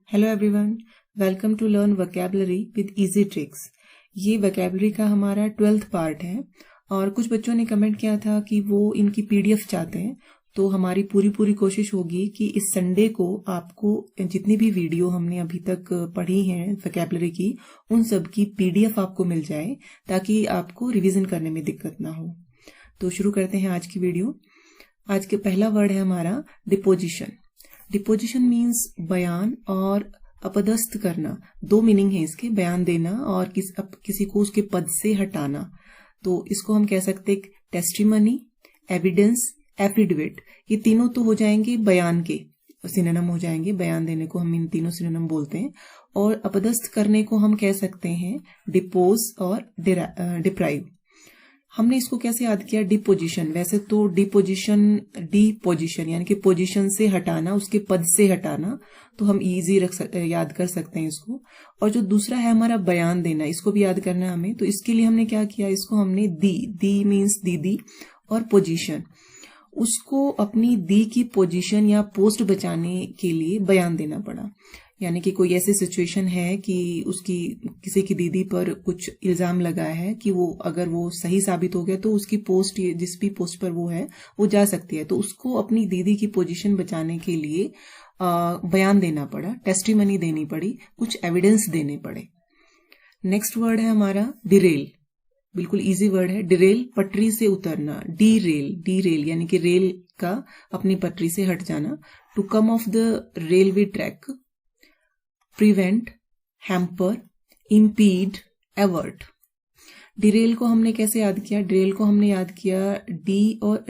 Hello everyone, welcome to learn vocabulary with easy tricks. ये vocabulary का हमारा 12th part है और कुछ बच्चों ने कमेंट किया था कि वो इनकी पीडीएफ चाहते हैं। तो हमारी पूरी कोशिश होगी कि इस संडे को आपको जितनी भी वीडियो हमने अभी तक पढ़ी हैं वोकैबुलरी की, उन सब की पीडीएफ आपको मिल जाए ताकि आपको रिवीजन करने में दिक्कत ना हो। तो शुरू करते हैं आज की वीडियो। आज के पहला वर्ड है हमारा डिपोजिशन। डिपोजिशन मीन्स बयान और अपदस्थ करना। दो मीनिंग है इसके, बयान देना और किसी को उसके पद से हटाना। तो इसको हम कह सकते हैं टेस्टिमनी, एविडेंस, एफिडेविट। ये तीनों तो हो जाएंगे बयान के सिनोनिम हो जाएंगे। बयान देने को हम इन तीनों सिनोनिम बोलते हैं। और अपदस्थ करने को हम कह सकते हैं डिपोज और डिप्राइव। हमने इसको कैसे याद किया? डिपोजिशन। वैसे तो डिपोजिशन यानी कि पोजीशन से हटाना, उसके पद से हटाना, तो हम इजी याद कर सकते हैं इसको। और जो दूसरा है हमारा बयान देना, इसको भी याद करना है हमें। तो इसके लिए हमने क्या किया? इसको हमने दी मीन्स दीदी और पोजीशन, उसको अपनी दी की पोजीशन या पोस्ट बचाने के लिए बयान देना पड़ा। यानी कि कोई ऐसी सिचुएशन है कि उसकी किसी की दीदी पर कुछ इल्जाम लगा है कि वो अगर वो सही साबित हो गया तो उसकी पोस्ट, जिस भी पोस्ट पर वो है, वो जा सकती है। तो उसको अपनी दीदी की पोजीशन बचाने के लिए बयान देना पड़ा, टेस्टिमनी देनी पड़ी, कुछ एविडेंस देने पड़े। नेक्स्ट वर्ड है हमारा डिरेल। बिल्कुल इजी वर्ड है। डिरेल, पटरी से उतरना। डी रेल यानी कि रेल का अपनी पटरी से हट जाना। To come off the railway track, prevent, hamper, impede, avert. Derail को हमने कैसे याद किया? डिरेल को हमने याद किया डी और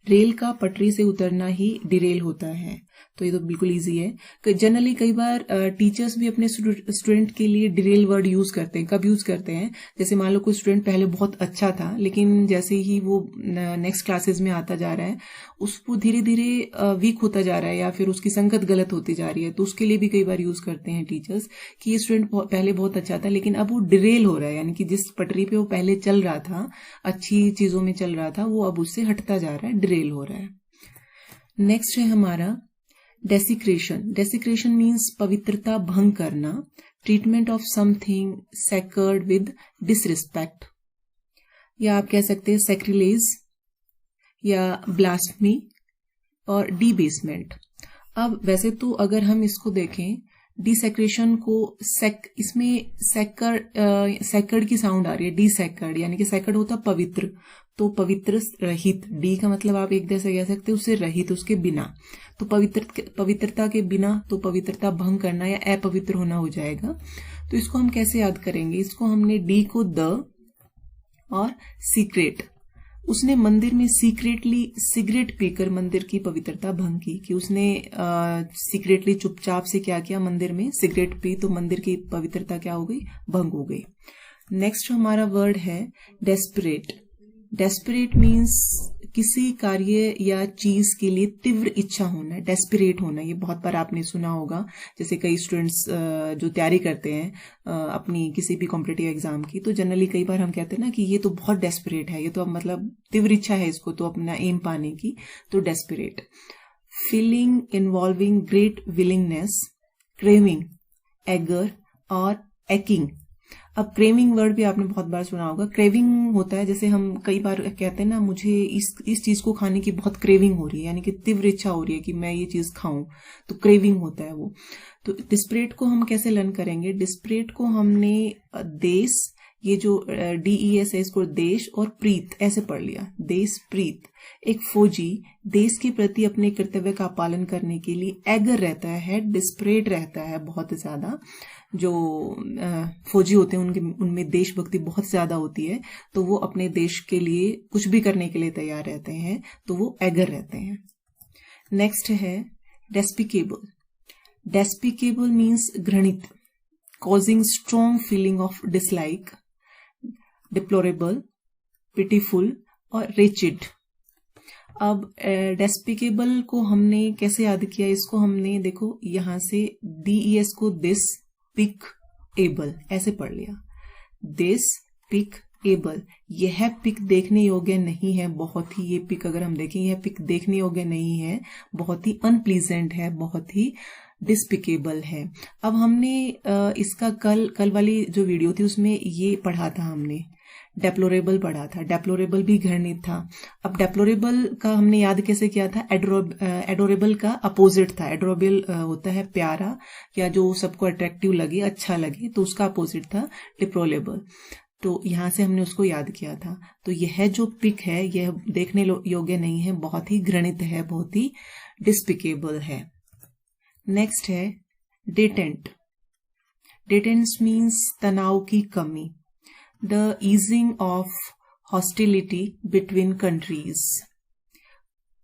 रेल का पटरी से उतरना ही डिरेल होता है। तो ये तो बिल्कुल इजी है। जनरली कई बार टीचर्स भी अपने स्टूडेंट के लिए डिरेल वर्ड यूज करते हैं। कब यूज करते हैं? जैसे मान लो कोई स्टूडेंट पहले बहुत अच्छा था, लेकिन जैसे ही वो नेक्स्ट क्लासेस में आता जा रहा है, उसको धीरे धीरे वीक होता जा रहा है या फिर उसकी संगत गलत होती जा रही है, तो उसके लिए भी कई बार यूज करते हैं टीचर्स कि ये स्टूडेंट पहले बहुत अच्छा था लेकिन अब वो डिरेल हो रहा है, यानी कि जिस पटरी पे वो पहले चल रहा था, अच्छी चीजों में चल रहा था, वो अब उससे हटता जा रहा है, डिरेल हो रहा है। नेक्स्ट है हमारा डेसिक्रेशन मीन्स पवित्रता भंग करना। Treatment of something sacred with disrespect, या आप कह सकते हैं सैक्रिलेज या ब्लास्फेमी और डीबेसमेंट। अब वैसे तो अगर हम इसको देखें, डिसेक्रेशन को इसमें सैक्रेड की साउंड आ रही है, डिसेक्रेड यानी कि सैक्रेड होता पवित्र, तो पवित्र रहित, डी का मतलब आप एक जैसे कह सकते हैं उससे रहित, उसके बिना। तो पवित्रता के बिना, तो पवित्रता भंग करना या अपवित्र होना हो जाएगा। तो इसको हम कैसे याद करेंगे? इसको हमने डी को द और सीक्रेट, उसने मंदिर में सीक्रेटली सिगरेट पीकर मंदिर की पवित्रता भंग की, कि उसने सीक्रेटली चुपचाप से क्या किया? मंदिर में सिगरेट पी, तो मंदिर की पवित्रता क्या हो गई? भंग हो गई। नेक्स्ट हमारा वर्ड है डेस्परेट। डेस्परेट मीन्स किसी कार्य या चीज के लिए तीव्र इच्छा होना, डेस्परेट होना। ये बहुत बार आपने सुना होगा, जैसे कई स्टूडेंट्स जो तैयारी करते हैं अपनी किसी भी कॉम्पिटिटिव एग्जाम की, तो जनरली कई बार हम कहते हैं ना कि ये तो बहुत डेस्परेट है, ये तो मतलब तीव्र इच्छा है इसको तो अपना एम पाने की, तो desperate. Feeling involving great willingness, craving, eager और एकिंग। अब क्रेविंग वर्ड भी आपने बहुत बार सुना होगा। क्रेविंग होता है, जैसे हम कई बार कहते हैं ना, मुझे इस चीज को खाने की बहुत क्रेविंग हो रही है, यानी कि तीव्र इच्छा हो रही है कि मैं ये चीज खाऊं, तो क्रेविंग होता है वो। तो डिस्परेट को हम कैसे लर्न करेंगे? डिस्परेट को हमने देश, ये जो DES है, इसको देश और प्रीत ऐसे पढ़ लिया। देश प्रीत। एक फौजी देश के प्रति अपने कर्तव्य का पालन करने के लिए एगर रहता है, डिस्परेट रहता है बहुत ज्यादा। जो फौजी होते हैं उनमें देशभक्ति बहुत ज्यादा होती है, तो वो अपने देश के लिए कुछ भी करने के लिए तैयार रहते हैं, तो वो एगर रहते हैं। नेक्स्ट है डेस्पिकेबल। डेस्पिकेबल मीन्स घृणित, causing strong feeling of dislike, deplorable, pitiful और रेचिड। अब डेस्पिकेबल को हमने कैसे याद किया? इसको हमने देखो यहां से DES को दिस पिक एबल ऐसे पढ़ लिया। दिस पिक एबल, यह पिक देखने योग्य नहीं है, बहुत ही, ये पिक अगर हम देखें यह पिक देखने योग्य नहीं है, बहुत ही अनप्लीजेंट है, बहुत ही डिस्पिकेबल है। अब हमने इसका कल वाली जो वीडियो थी उसमें ये पढ़ा था, हमने डेप्लोरेबल पढ़ा था। डेप्लोरेबल भी घृणित था। अब डेप्लोरेबल का हमने याद कैसे किया था? एडोरेबल का अपोजिट था। एडोरेबल होता है प्यारा या जो सबको अट्रैक्टिव लगे, अच्छा लगे, तो उसका अपोजिट था डिप्लोरेबल। तो यहां से हमने उसको याद किया था। तो यह जो पिक है यह देखने योग्य नहीं है, बहुत ही घृणित है, बहुत ही डिस्पिकेबल है। नेक्स्ट है डेटेंट। डेटेंट्स मीन्स तनाव की कमी, the easing of hostility between countries,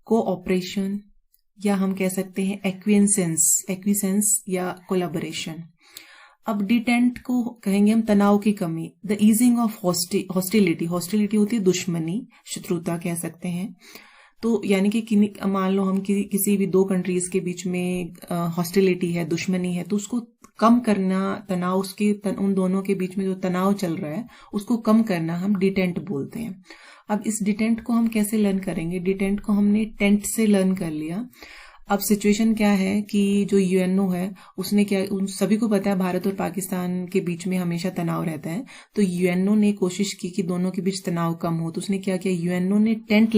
cooperation, या हम कह सकते हैं एक्विसेंस या कोलैबोरेशन। अब डिटेंट को कहेंगे हम तनाव की कमी, the easing of hostility, hostility होती है दुश्मनी, शत्रुता कह सकते हैं। तो यानी कि मान लो हम किसी भी दो कंट्रीज के बीच में हॉस्टिलिटी है, दुश्मनी है, तो उसको कम करना, तनाव उन दोनों के बीच में जो तनाव चल रहा है उसको कम करना हम डिटेंट बोलते हैं। अब इस डिटेंट को हम कैसे लर्न करेंगे? डिटेंट को हमने टेंट से लर्न कर लिया। अब सिचुएशन क्या है कि जो यूएनओ है उसने क्या, उन सभी को पता है भारत और पाकिस्तान के बीच में हमेशा तनाव रहता है, तो यूएनओ ने कोशिश की कि दोनों के बीच तनाव कम हो। तो उसने क्या किया, यूएनओ ने एक टेंट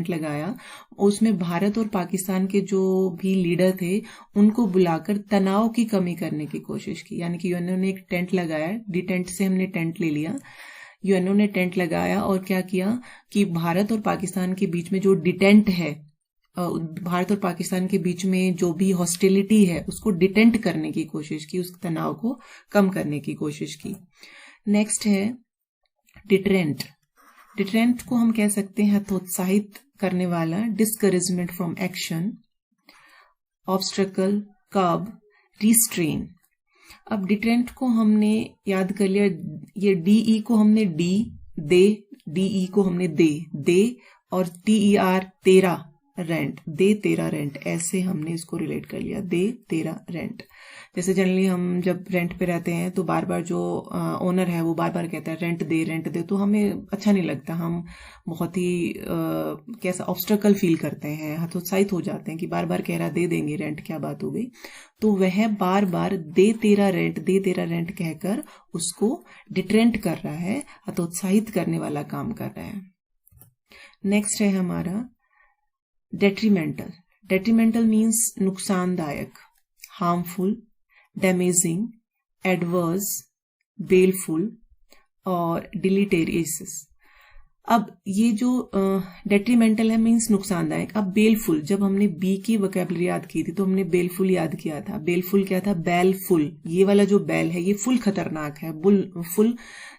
लगाया, उसमें भारत और पाकिस्तान के जो भी लीडर थे उनको बुलाकर तनाव की कमी करने की कोशिश की। यानी कि यूएनओ ने एक टेंट लगाया, डिटेंट से हमने टेंट ले लिया, यूएनओ ने टेंट लगाया और क्या किया कि भारत और पाकिस्तान के बीच में जो डिटेंट है, भारत और पाकिस्तान के बीच में जो भी हॉस्टिलिटी है उसको डिटेंट करने की कोशिश की, उस तनाव को कम करने की कोशिश की। नेक्स्ट है डिटरेंट। डिटरेंट को हम कह सकते हैं हतोत्साहित करने वाला, डिस्करेजमेंट फ्रॉम एक्शन, ऑब्स्ट्रकल, कर्ब, रिस्ट्रेन। अब डिटरेंट को हमने याद कर लिया, ये डीई को हमने डीई को हमने दे और टीईआर तेरा रेंट, दे तेरा रेंट, ऐसे हमने इसको रिलेट कर लिया, दे तेरा रेंट। जैसे जनरली हम जब रेंट पे रहते हैं तो बार बार जो ओनर है वो बार बार कहता है रेंट दे, तो हमें अच्छा नहीं लगता, हम बहुत ही कैसा ऑब्स्ट्रकल फील करते हैं, हतोत्साहित हो जाते हैं कि बार बार कह रहा दे देंगे रेंट, क्या बात हो गई। तो वह बार बार दे तेरा रेंट कहकर उसको डिटरेंट कर रहा है, हतोत्साहित करने वाला काम कर रहा है। नेक्स्ट है हमारा डेट्रीमेंटल। डेट्रीमेंटल मीन्स नुकसानदायक, हार्मफुल, डैमेजिंग, एडवर्स, बेलफुल और डिलीटेरियस। अब ये जो डेट्रीमेंटल है मीन्स नुकसानदायक। अब बेलफुल, जब हमने बी की वोकैबुलरी याद की थी तो हमने बेलफुल याद किया था। बेलफुल क्या था? बैलफुल, ये वाला जो बैल है ये फुल खतरनाक है, फुल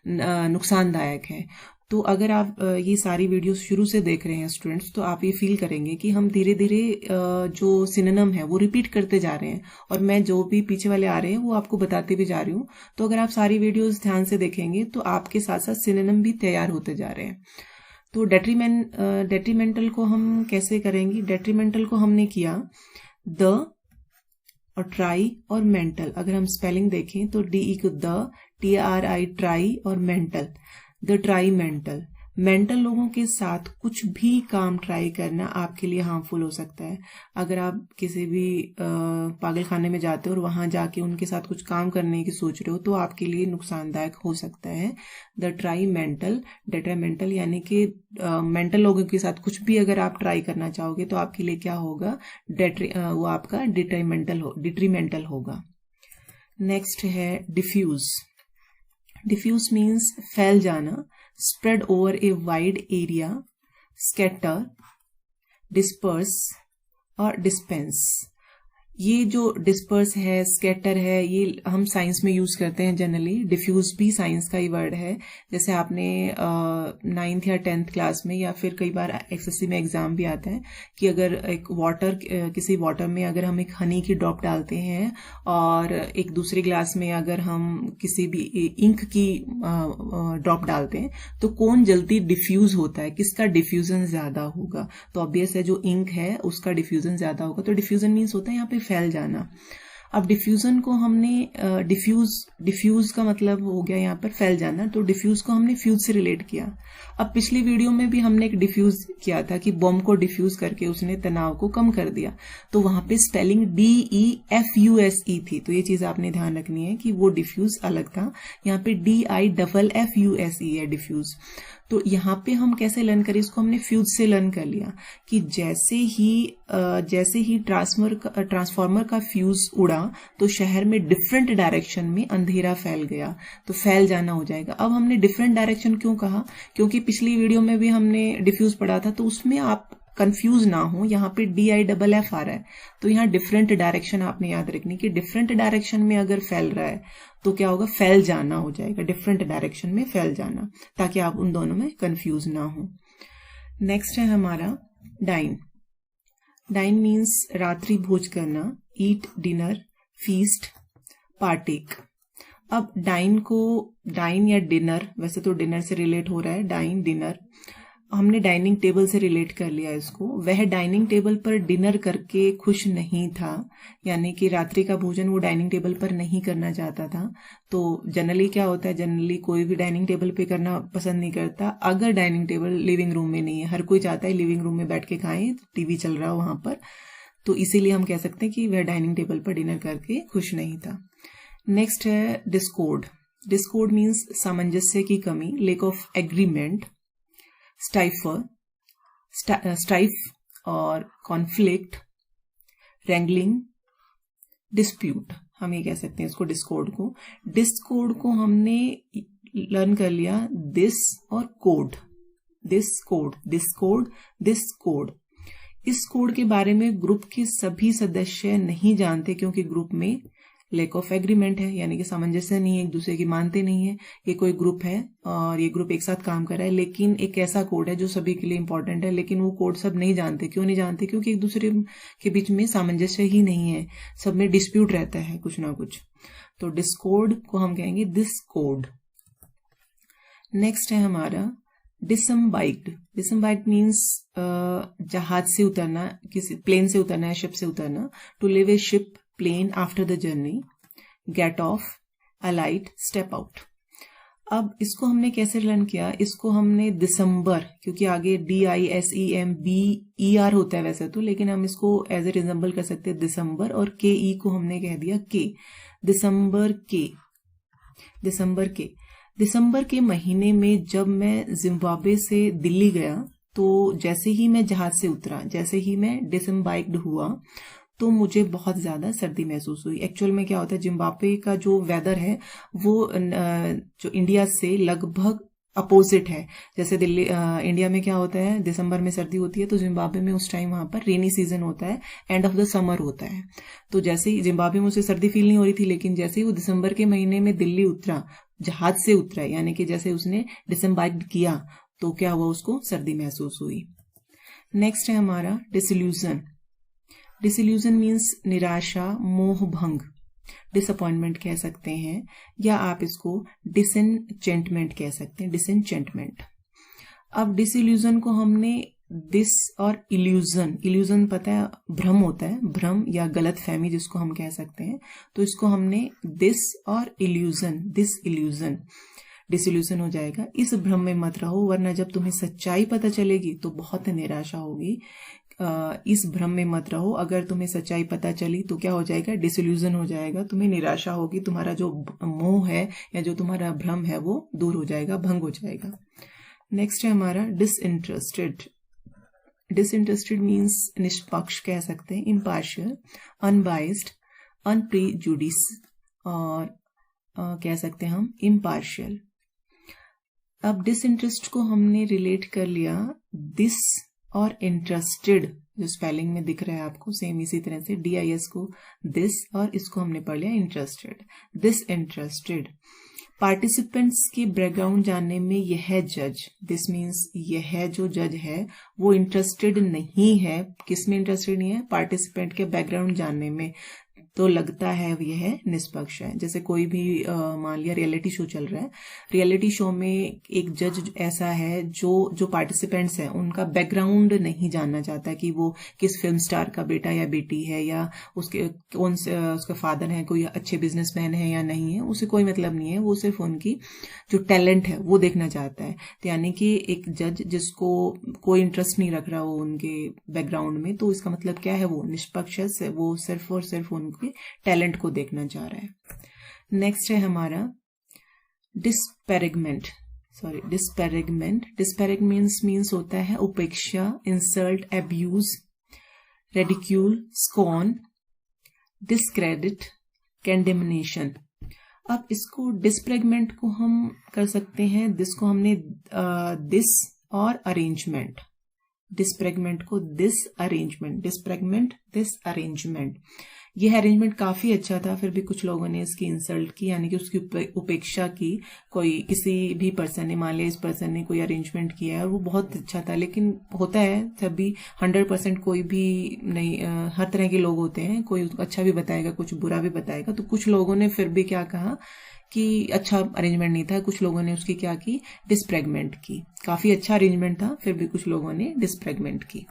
नुकसानदायक है। तो अगर आप ये सारी वीडियोस शुरू से देख रहे हैं स्टूडेंट्स, तो आप ये फील करेंगे कि हम धीरे धीरे जो सिनोनिम है वो रिपीट करते जा रहे हैं, और मैं जो भी पीछे वाले आ रहे हैं वो आपको बताते भी जा रही हूँ। तो अगर आप सारी वीडियोस ध्यान से देखेंगे तो आपके साथ साथ सिनोनिम भी तैयार होते जा रहे हैं। तो डेट्रीमेंटल को हम कैसे करेंगे? डेट्रीमेंटल को हमने किया द और ट्राई और मेंटल। अगर हम स्पेलिंग देखें तो डीई को द, TRI ट्राई और mental, the try mental. Mental लोगों के साथ कुछ भी काम ट्राई करना आपके लिए हार्मफुल हो सकता है। अगर आप किसी भी पागल खाने में जाते हो और वहां जाके उनके साथ कुछ काम करने की सोच रहे हो तो आपके लिए नुकसानदायक हो सकता है। द ट्राई मेंटल, डेट्रीमेंटल, यानी कि मेंटल लोगों के साथ कुछ भी अगर आप ट्राई करना चाहोगे तो आपके लिए क्या होगा? वो आपका डिट्रीमेंटल होगा। नेक्स्ट है डिफ्यूज। डिफ्यूज मीन्स फैल जाना, spread over a wide area, scatter, disperse और डिस्पेंस। ये जो डिस्पर्स है, स्कैटर है, ये हम साइंस में यूज करते हैं जनरली। डिफ्यूज भी साइंस का ही वर्ड है। जैसे आपने 9th या 10th क्लास में या फिर कई बार एसएससी में एग्जाम भी आता है कि अगर एक किसी वाटर में अगर हम एक हनी की ड्रॉप डालते हैं और एक दूसरे ग्लास में अगर हम किसी भी इंक की ड्रॉप डालते हैं तो कौन जल्दी डिफ्यूज होता है, किसका डिफ्यूजन ज्यादा होगा? तो ऑब्वियस है जो इंक है उसका डिफ्यूजन ज्यादा होगा। तो डिफ्यूजन मीन्स होता है यहाँ पे फैल जाना। अब डिफ्यूजन को हमने डिफ्यूज का मतलब हो गया यहाँ पर फैल जाना, तो डिफ्यूज को हमने फ्यूज से रिलेट किया। अब पिछली वीडियो में भी हमने एक डिफ्यूज किया था कि बॉम्ब को डिफ्यूज करके उसने तनाव को कम कर दिया, तो वहां पे स्पेलिंग DEFUSE थी, तो ये चीज आपने ध्यान रखनी है कि वो डिफ्यूज अलग था। यहाँ पे DIFFUSE है डिफ्यूज। तो यहाँ पे हम कैसे लर्न करें इसको, हमने फ्यूज से लर्न कर लिया कि जैसे ही ट्रांसफार्मर का फ्यूज उड़ा तो शहर में डिफरेंट डायरेक्शन में अंधेरा फैल गया, तो फैल जाना हो जाएगा। अब हमने डिफरेंट डायरेक्शन क्यों कहा, क्योंकि पिछली वीडियो में भी हमने डिफ्यूज पढ़ा था, तो उसमें आप कंफ्यूज ना हो, यहाँ पे DIFF आ रहा है, तो यहाँ डिफरेंट डायरेक्शन आपने याद रखनी कि डिफरेंट डायरेक्शन में अगर फैल रहा है तो क्या होगा, फैल जाना हो जाएगा, डिफरेंट डायरेक्शन में फैल जाना, ताकि आप उन दोनों में कंफ्यूज ना हो। नेक्स्ट है हमारा डाइन। डाइन मीन्स रात्रि भोज करना, ईट, डिनर, फीस्ट, पार्टेक। अब डाइन या डिनर, वैसे तो डिनर से रिलेट हो रहा है, डाइन डिनर, हमने डाइनिंग टेबल से रिलेट कर लिया इसको। वह डाइनिंग टेबल पर डिनर करके खुश नहीं था, यानी कि रात्रि का भोजन वो डाइनिंग टेबल पर नहीं करना चाहता था। तो जनरली क्या होता है, जनरली कोई भी डाइनिंग टेबल पे करना पसंद नहीं करता अगर डाइनिंग टेबल लिविंग रूम में नहीं है। हर कोई चाहता है लिविंग रूम में बैठ के खाएं, टीवी चल रहा हो वहां पर, तो इसीलिए हम कह सकते हैं कि वह डाइनिंग टेबल पर डिनर करके खुश नहीं था। नेक्स्ट है डिस्कॉर्ड। डिस्कॉर्ड मीन्स सामंजस्य की कमी, लेक ऑफ एग्रीमेंट, स्ट्राइफ और कॉन्फ्लिक्ट, रैंगलिंग, डिस्प्यूट, हम ये कह सकते हैं इसको डिस्कॉर्ड को। डिस्कॉर्ड को हमने लर्न कर लिया दिस और कोड, डिस्कॉर्ड। इस कोड के बारे में ग्रुप के सभी सदस्य नहीं जानते, क्योंकि ग्रुप में लैक ऑफ एग्रीमेंट है, यानी कि सामंजस्य नहीं है, एक दूसरे की मानते नहीं है। ये कोई ग्रुप है और ये ग्रुप एक साथ काम कर रहा है, लेकिन एक ऐसा कोड है जो सभी के लिए इंपॉर्टेंट है, लेकिन वो कोड सब नहीं जानते। क्यों नहीं जानते, क्योंकि एक दूसरे के बीच में सामंजस्य ही नहीं है, सब में डिस्प्यूट रहता है कुछ ना कुछ। तो डिस्कॉर्ड को हम कहेंगे डिस्कॉर्ड। नेक्स्ट है हमारा डिसम्बाइक्ड। डिसम्बाइक्ड मीन्स जहाज से उतरना, किसी प्लेन से उतरना या शिप से उतरना। To leave a ship plane after the journey, get off, alight, step out. अब इसको हमने कैसे लर्न किया, इसको हमने दिसंबर, क्योंकि आगे DISEMBER होता है वैसे तो, लेकिन हम इसको एज ए रिजेंबल कर सकते हैं दिसंबर, और KE को हमने कह दिया के, दिसंबर के महीने में जब मैं जिम्बाब्वे से दिल्ली गया, तो जैसे ही मैं जहाज से उतरा, जैसे ही मैं डिसम्बाइक्ड हुआ, तो मुझे बहुत ज्यादा सर्दी महसूस हुई। एक्चुअल में क्या होता है, जिम्बाब्वे का जो वेदर है वो जो इंडिया से लगभग अपोजिट है। जैसे दिल्ली इंडिया में क्या होता है, दिसंबर में सर्दी होती है, तो जिम्बाब्वे में उस टाइम वहां पर रेनी सीजन होता है, एंड ऑफ द समर होता है। तो जैसे ही जिम्बाब्वे में उसे सर्दी फील नहीं हो रही थी, लेकिन जैसे ही वो दिसंबर के महीने में दिल्ली उतरा, जहाज से उतरा, यानी कि जैसे उसने डिसम्बाइक्ड किया, तो क्या हुआ, उसको सर्दी महसूस हुई। नेक्स्ट है हमारा डिसइल्यूजन। डिसइल्यूजन मीन्स निराशा, मोह भंग, डिसअपॉइंटमेंट कह सकते हैं, या आप इसको डिसएन्चेंटमेंट कह सकते हैं, डिसएन्चेंटमेंट। अब डिसइल्यूजन को हमने दिस और इल्यूजन पता है भ्रम होता है, भ्रम या गलत फहमी जिसको हम कह सकते हैं, तो इसको हमने दिस और डिसइल्यूजन हो जाएगा। इस भ्रम में मत रहो, वरना जब तुम्हें सच्चाई पता चलेगी तो बहुत निराशा होगी। इस भ्रम में मत रहो, अगर तुम्हें सच्चाई पता चली तो क्या हो जाएगा, डिसइल्यूजन हो जाएगा, तुम्हें निराशा होगी, तुम्हारा जो मोह है या जो तुम्हारा भ्रम है वो दूर हो जाएगा, भंग हो जाएगा। नेक्स्ट है हमारा डिसइंटरेस्टेड। डिसइंटरेस्टेड मीन्स निष्पक्ष कह सकते हैं, इम्पार्शियल, अनबाइस्ड, अनप्रीजुडिस, और कह सकते हैं हम इम्पार्शियल। अब डिसइंटरेस्ट को हमने रिलेट कर लिया दिस और इंटरेस्टेड, जो स्पेलिंग में दिख रहा है आपको सेम इसी तरह से, DIS को दिस और इसको हमने पढ़ लिया इंटरेस्टेड, डिसइंटरेस्टेड। पार्टिसिपेंट्स के बैकग्राउंड जानने में यह जज, दिस मीन्स यह जो जज है वो इंटरेस्टेड नहीं है, किसमें इंटरेस्टेड नहीं है, पार्टिसिपेंट के बैकग्राउंड जानने में। तो लगता है यह निष्पक्ष है। जैसे कोई भी मान लिया रियलिटी शो चल रहा है, रियलिटी शो में एक जज ऐसा है जो पार्टिसिपेंट्स हैं उनका बैकग्राउंड नहीं जानना चाहता कि वो किस फिल्म स्टार का बेटा या बेटी है, या उसके फादर हैं, कोई अच्छे बिजनेसमैन है या नहीं है, उसे कोई मतलब नहीं है। वो सिर्फ उनकी जो टैलेंट है वो देखना चाहता है। तो यानी कि एक जज जिसको कोई इंटरेस्ट नहीं रख रहा हो उनके बैकग्राउंड में, तो इसका मतलब क्या है, वो निष्पक्ष है, वो सिर्फ और सिर्फ उनके टैलेंट को देखना चाह रहा है। नेक्स्ट है हमारा डिस्पैरेगमेंट। डिस्पैरेगमेंट मीन्स होता है उपेक्षा, insult, abuse, ridicule, scorn, discredit, condemnation. अब इसको डिस्पैरेगमेंट को हम कर सकते हैं, दिस को हमने दिस और अरेंजमेंट, डिस्पैरेगमेंट को दिस अरेंजमेंट, डिस्पैरेगमेंट दिस अरेंजमेंट। यह अरेंजमेंट काफी अच्छा था, फिर भी कुछ लोगों ने इसकी इंसल्ट की, यानी कि उसकी उपेक्षा की। कोई किसी भी पर्सन ने, मान लिया इस पर्सन ने कोई अरेंजमेंट किया है और वो बहुत अच्छा था, लेकिन होता है सभी 100% कोई भी नहीं, हर तरह के लोग होते हैं, कोई अच्छा भी बताएगा कुछ बुरा भी बताएगा। तो कुछ लोगों ने फिर भी क्या कहा कि अच्छा अरेंजमेंट नहीं था, कुछ लोगों ने उसकी क्या की, डिस्पैरेगमेंट की। काफी अच्छा अरेंजमेंट था, फिर भी कुछ लोगों ने डिस्पैरेगमेंट की।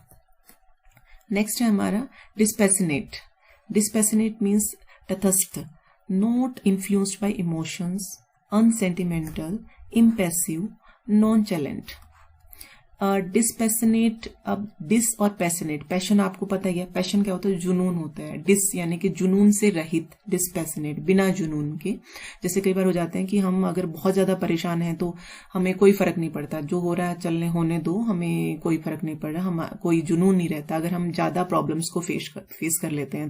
नेक्स्ट है हमारा डिस्पैशनेट। डिस्पैशनेट मीन्स तटस्थ, not influenced by emotions, unsentimental, impassive, nonchalant. Dispassionate, अब डिस और पैशनेट, पैशन आपको पता ही है, पैशन क्या होता है, जुनून होता है। डिस यानी कि जुनून से रहित, डिस्पैशनेट बिना जुनून के। जैसे कई बार हो जाते हैं कि हम अगर बहुत ज्यादा परेशान हैं तो हमें कोई फर्क नहीं पड़ता, जो हो रहा है चलने होने दो, हमें कोई फर्क नहीं पड़ रहा, हम कोई जुनून नहीं रहता अगर हम ज्यादा प्रॉब्लम्स को फेस कर लेते हैं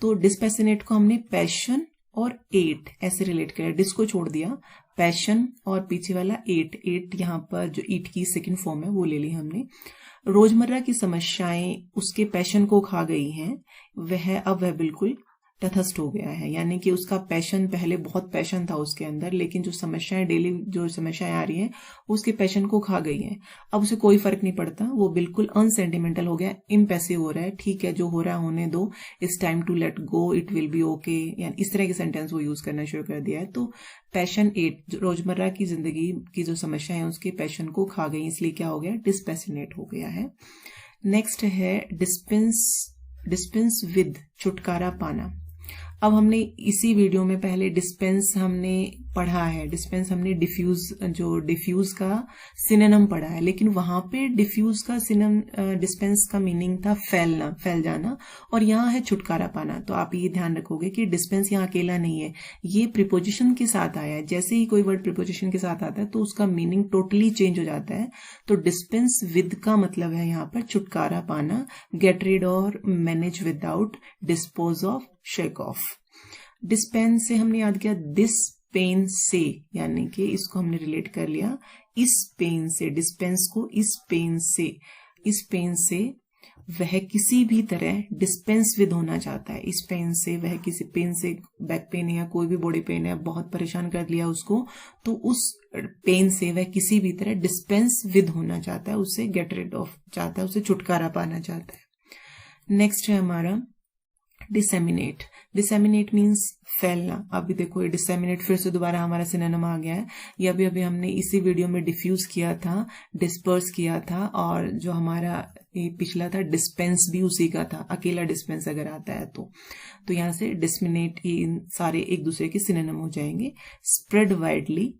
तो डिस्पैशनेट को हमने पैशन और एट ऐसे रिलेट किया। डिस को छोड़ दिया, पैशन और पीछे वाला एट यहाँ पर जो ईट की सेकंड फॉर्म है वो ले ली हमने। रोजमर्रा की समस्याएं उसके पैशन को खा गई हैं, अब वह बिल्कुल तटस्थ हो गया है। यानी कि उसका पैशन, पहले बहुत पैशन था उसके अंदर, लेकिन जो समस्याएं डेली जो समस्याएं आ रही हैं उसके पैशन को खा गई हैं। अब उसे कोई फर्क नहीं पड़ता, वो बिल्कुल अनसेंटिमेंटल हो गया, इम्पैसिव हो रहा है। ठीक है, जो हो रहा है होने दो, it's time to let go, it will be okay, यानी इस तरह के सेंटेंस वो यूज करना शुरू कर दिया है। तो पैशन एट, रोजमर्रा की जिंदगी की जो समस्या है उसके पैशन को खा गई, इसलिए क्या हो गया, डिस्पैशनेट हो गया है। नेक्स्ट है डिस्पेंस विद, छुटकारा पाना। अब हमने इसी वीडियो में पहले डिस्पेंस हमने पढ़ा है, डिस्पेंस हमने डिफ्यूज का सिनोनिम पढ़ा है, लेकिन वहां पे डिफ्यूज का डिस्पेंस का मीनिंग था फैलना, फैल जाना, और यहाँ है छुटकारा पाना। तो आप ये ध्यान रखोगे कि डिस्पेंस यहाँ अकेला नहीं है, ये प्रीपोजिशन के साथ आया है। जैसे ही कोई वर्ड प्रीपोजिशन के साथ आता है तो उसका मीनिंग टोटली चेंज हो जाता है। तो डिस्पेंस विद का मतलब है यहाँ पर छुटकारा पाना, गेट रिड और manage without, dispose of, shake of. Dispense से हमने याद किया दिस पेन से, यानी कि इसको हमने रिलेट कर लिया इस पेन से, डिस्पेंस को इस पेन से वह किसी भी तरह डिस्पेंस विद होना चाहता है। इस पेन से वह किसी पेन से, बैक पेन है या कोई भी बॉडी पेन है, बहुत परेशान कर लिया उसको, तो उस पेन से वह किसी भी तरह डिस्पेंस विद होना चाहता है, उससे गेट रिड ऑफ चाहता है, उससे छुटकारा पाना चाहता है। नेक्स्ट है हमारा डिसेमिनेट। डिसेमिनेट मीन्स फैलना। अभी देखो ये डिसेमिनेट फिर से दोबारा हमारा सिनोनिम आ गया है। ये अभी हमने इसी वीडियो में डिफ्यूज किया था, डिस्पर्स किया था, और जो हमारा ये पिछला था डिस्पेंस भी उसी का था, अकेला डिस्पेंस अगर आता है तो यहाँ से डिसेमिनेट, ये सारे एक दूसरे के सिनोनिम हो जाएंगे। Spread widely.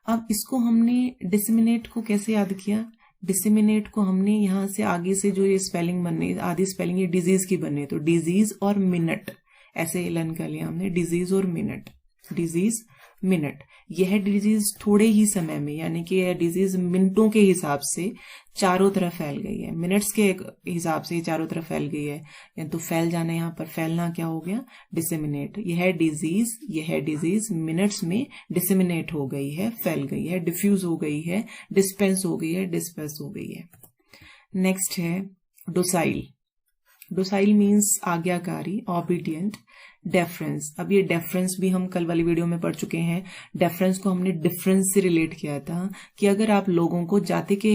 अब इसको हमने डिसेमिनेट को कैसे याद किया, डिसेमिनेट को हमने यहाँ से आगे से जो ये स्पेलिंग बनने, आधी स्पेलिंग ये डिजीज की बनने, तो डिजीज और मिनट ऐसे लर्न कर लिया हमने, डिजीज और मिनट, डिजीज मिनट। यह डिजीज थोड़े ही समय में, यानी कि यह डिजीज मिनटों के हिसाब से चारों तरफ फैल गई है, मिनट्स के हिसाब से चारों तरफ फैल गई है। तो फैल जाना, यहाँ पर फैलना क्या हो गया, डिसेमिनेट। यह डिजीज मिनट्स में डिसेमिनेट हो गई है, फैल गई है, डिफ्यूज हो गई है, डिस्पेंस हो गई है, डिस्पर्स हो गई है। नेक्स्ट है डोसाइल। डोसाइल मीन्स आज्ञाकारी, ओबीडियंट, डेफरेंस। अब ये डेफरेंस भी हम कल वाली वीडियो में पढ़ चुके हैं। डेफरेंस को हमने डिफरेंस से रिलेट किया था कि अगर आप लोगों को जाति के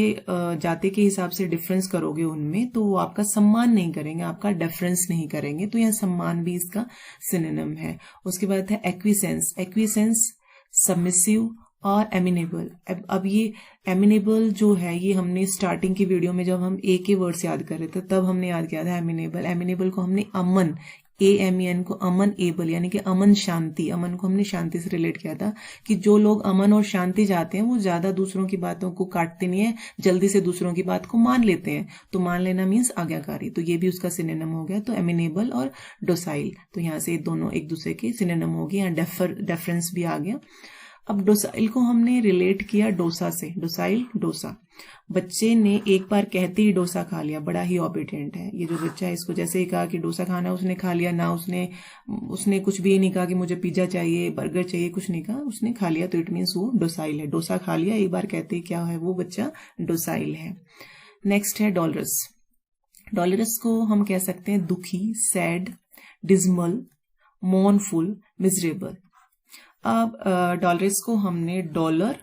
हिसाब से डिफरेंस करोगे उनमें, तो वो आपका सम्मान नहीं करेंगे, आपका डेफरेंस नहीं करेंगे। तो यह सम्मान भी इसका सिनोनिम है। उसके बाद है एक्विसेंस। एक्विसेंस सबमिसिव और एमिनेबल। अब ये एमिनेबल जो है, ये हमने स्टार्टिंग की वीडियो में जब हम ए के वर्ड्स याद कर रहे थे तब हमने याद किया था एमिनेबल। एमिनेबल को हमने अमन, AMEN को अमन एबल यानी कि अमन शांति, अमन को हमने शांति से रिलेट किया था कि जो लोग अमन और शांति चाहते हैं वो ज्यादा दूसरों की बातों को काटते नहीं है, जल्दी से दूसरों की बात को मान लेते हैं। तो मान लेना मीन्स आज्ञाकारी, तो ये भी उसका सिनोनिम हो गया। तो एमिनेबल और डोसाइल, तो यहाँ से दोनों एक दूसरे के सिनोनिम हो गए। यहाँ डेफरेंस भी आ गया। अब डोसाइल को हमने रिलेट किया डोसा से। डोसाइल डोसा, बच्चे ने एक बार कहते ही डोसा खा लिया, बड़ा ही ओबीडिएंट है। ये जो बच्चा है इसको जैसे ही कहा कि डोसा खाना, उसने खा लिया। ना उसने कुछ भी नहीं कहा कि मुझे पिज्जा चाहिए, बर्गर चाहिए, कुछ नहीं कहा, उसने खा लिया। तो इट मीन्स वो डोसाइल है। डोसा खा लिया एक बार कहते ही, क्या है वो बच्चा डोसाइल है। नेक्स्ट है डॉलरस। डॉलरस को हम कह सकते हैं दुखी, सैड, डिजमल, मोर्नफुल, मिजरेबल। अब डॉलरस को हमने डॉलर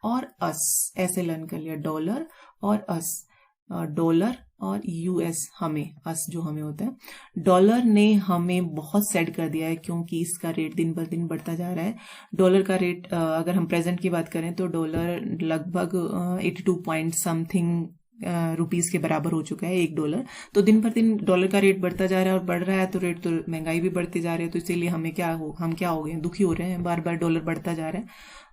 और अस ऐसे लर्न कर लिया। डॉलर और अस, डॉलर और US हमें, अस जो हमें होता है। डॉलर ने हमें बहुत सैड कर दिया है क्योंकि इसका रेट दिन ब दिन बढ़ता जा रहा है। डॉलर का रेट अगर हम प्रेजेंट की बात करें तो डॉलर लगभग 82 पॉइंट समथिंग रुपीस के बराबर हो चुका है $1। तो दिन पर दिन डॉलर का रेट बढ़ता जा रहा है और बढ़ रहा है, तो रेट तो महंगाई भी बढ़ती जा रही है। तो इसीलिए हम क्या हो गए, दुखी हो रहे हैं, बार बार डॉलर बढ़ता जा रहा है।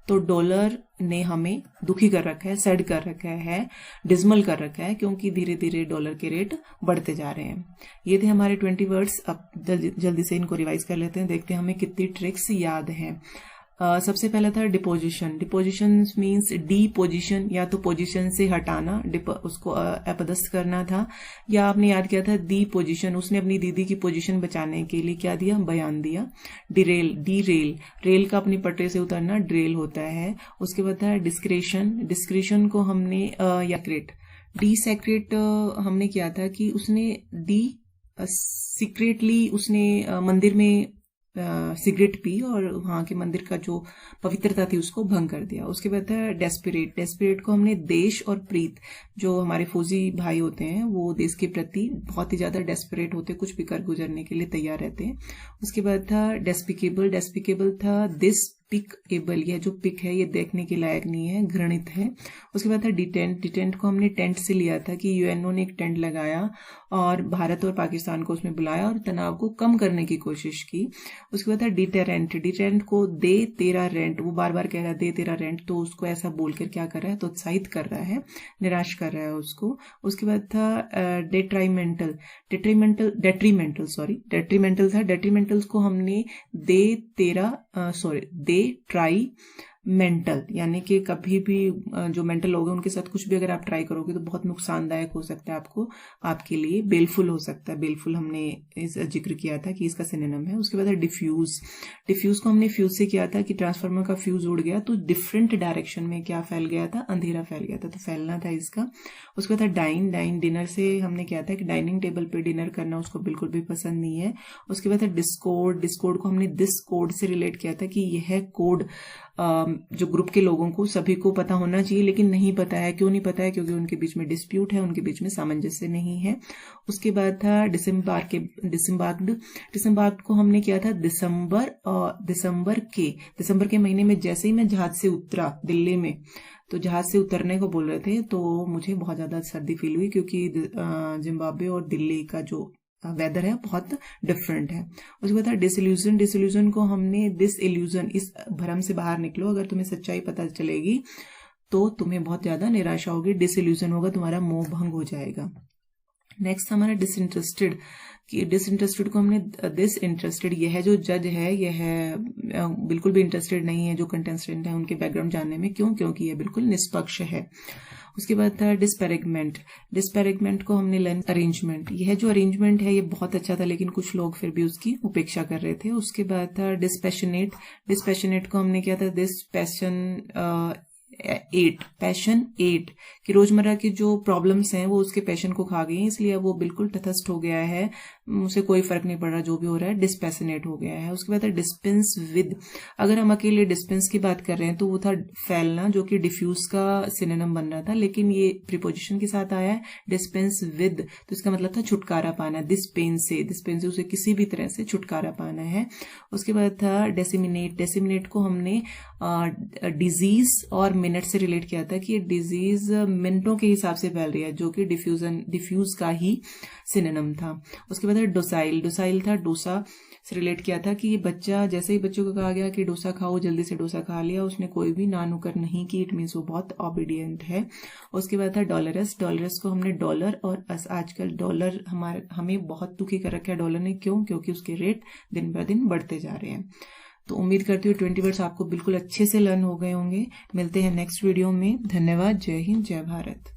तो डॉलर ने हमें दुखी कर रखा है, सैड कर रखा है, डिजमल कर रखा है, क्योंकि धीरे धीरे डॉलर के रेट बढ़ते जा रहे हैं। ये थे हमारे 20 वर्ड्स। अब जल्दी से इनको रिवाइज कर लेते हैं, देखते हैं हमें कितनी ट्रिक्स याद हैं। सबसे पहला था deposition. Deposition means D position, या तो पोजिशन से हटाना, उसको अपदस्थ करना था। या आपने याद किया था दी पोजिशन, उसने अपनी दीदी की पोजीशन बचाने के लिए क्या दिया, बयान दिया। डिरेल, डी रेल, रेल का अपनी पटरी से उतरना ड्रेल होता है। उसके बाद था डिस्क्रेशन। डिस्क्रेशन को हमने याक्रेट, डी सेक्रेट हमने किया था कि उसने डी सीक्रेटली उसने मंदिर में सिगरेट पी और वहां के मंदिर का जो पवित्रता थी उसको भंग कर दिया। उसके बाद है डेस्परेट। डेस्परेट को हमने देश और प्रीत, जो हमारे फौजी भाई होते हैं वो देश के प्रति बहुत ही ज्यादा डेस्परेट होते, कुछ भी कर गुजरने के लिए तैयार रहते हैं। उसके बाद था डेस्पिकेबल। डेस्पिकेबल था दिस पिक एबल, यह जो पिक है ये देखने के लायक नहीं है, घृणित है। उसके बाद था डिटेंट। डिटेंट को हमने टेंट से लिया था कि यूएनओ ने एक टेंट लगाया और भारत और पाकिस्तान को उसमें बुलाया और तनाव को कम करने की कोशिश की। उसके बाद था डिटेरेंट। डिटेरेंट को दे तेरा रेंट, वो बार बार कह रहा है दे तेरा रेंट, तो उसको ऐसा बोलकर क्या कर रहा है, तो उत्साहित कर रहा है, निराश कर रहा है उसको। उसके बाद था डेट्रीमेंटल। डेट्रीमेंटल था। डेट्रीमेंटल्स को हमने दे ट्राई मेंटल, यानी कि कभी भी जो मेंटल लोग हैं उनके साथ कुछ भी अगर आप ट्राई करोगे तो बहुत नुकसानदायक हो सकता है आपको, आपके लिए। बेलफुल हो सकता है, बेलफुल हमने इस जिक्र किया था कि इसका सिनोनिम है। उसके बाद है डिफ्यूज। डिफ्यूज को हमने फ्यूज से किया था कि ट्रांसफार्मर का फ्यूज उड़ गया तो डिफरेंट डायरेक्शन में क्या फैल गया था, अंधेरा फैल गया था, तो फैलना था इसका। उसके बाद था डाइन। डाइन डिनर से हमने किया था कि डाइनिंग टेबल पे डिनर करना उसको बिल्कुल भी पसंद नहीं है। उसके बाद है डिस्कोड। डिस्कोड को हमने दिस कोड से रिलेट किया था कि यह कोड जो ग्रुप के लोगों को सभी को पता होना चाहिए लेकिन नहीं पता है। क्यों नहीं पता है, क्योंकि उनके बीच में डिस्प्यूट है, उनके बीच में सामंजस्य नहीं है। उसके बाद था डिसम्बार्क्ड को हमने किया था दिसंबर के महीने में जैसे ही मैं जहाज से उतरा दिल्ली में, तो जहाज से उतरने को बोल रहे थे तो मुझे बहुत ज्यादा सर्दी फील हुई क्योंकि जिम्बाब्वे और दिल्ली का जो वेदर है बहुत डिफरेंट है। उसके बाद डिसइल्यूजन। डिसइल्यूजन को हमने डिसइल्यूजन, इस भ्रम से बाहर निकलो, अगर तुम्हें सच्चाई पता चलेगी तो तुम्हें बहुत ज्यादा निराशा होगी, डिसइल्यूजन होगा, तुम्हारा मोह भंग हो जाएगा। नेक्स्ट हमारा डिसइंटरेस्टेड। कि डिसइंटरेस्टेड को हमने डिसइंटरेस्टेड, यह जो जज है यह बिल्कुल भी इंटरेस्टेड नहीं है जो कंटेस्टेंट है उनके बैकग्राउंड जानने में। क्यों? क्योंकि यह बिल्कुल निष्पक्ष है। उसके बाद था डिस्पैरेगमेंट। डिस्पैरेगमेंट को हमने लर्न अरेंजमेंट। यह जो अरेंजमेंट है ये बहुत अच्छा था लेकिन कुछ लोग फिर भी उसकी उपेक्षा कर रहे थे। उसके बाद था डिस्पैशनेट। डिस्पैशनेट को हमने किया था एट, पैशन एट, कि रोजमर्रा की जो प्रॉब्लम्स हैं वो उसके पैशन को खा गई हैं, इसलिए वो बिल्कुल तटस्थ हो गया है, उसे कोई फर्क नहीं पड़ रहा जो भी हो रहा है, डिस्पैशनेट हो गया है। उसके बाद है डिस्पेंस विद। अगर हम अकेले डिस्पेंस की बात कर रहे हैं तो वो था फैलना, जो कि डिफ्यूज का सिनोनिम बन रहा था, लेकिन ये प्रीपोजिशन के साथ आया है डिस्पेंस विद, तो इसका मतलब था छुटकारा पाना, दिस पेन से उसे किसी भी तरह से छुटकारा पाना है। उसके बाद था डेसिमिनेट। डेसिमिनेट को हमने डिजीज और मिनट से रिलेट किया था कि ये डिजीज मिनटों के हिसाब से फैल रही है, जो कि डिफ्यूज का ही सिनोनिम था। उसके बाद डोसाइल। डोसाइल था डोसा से रिलेट किया था कि ये बच्चा, जैसे ही बच्चों को कहा गया कि डोसा खाओ, जल्दी से डोसा खा लिया, उसने कोई भी ना नुकर नहीं की, इट मीन्स वो बहुत ओबीडियंट है। उसके बाद था डॉलरस। डॉलरस को हमने डॉलर और आजकल डॉलर हमें बहुत दुखी कर रखा है डॉलर ने, क्यों? क्योंकि उसके रेट दिन ब दिन बढ़ते जा रहे हैं। तो उम्मीद करती हूँ 20 वर्ड्स आपको बिल्कुल अच्छे से लर्न हो गए होंगे। मिलते हैं नेक्स्ट वीडियो में। धन्यवाद। जय हिंद, जय भारत।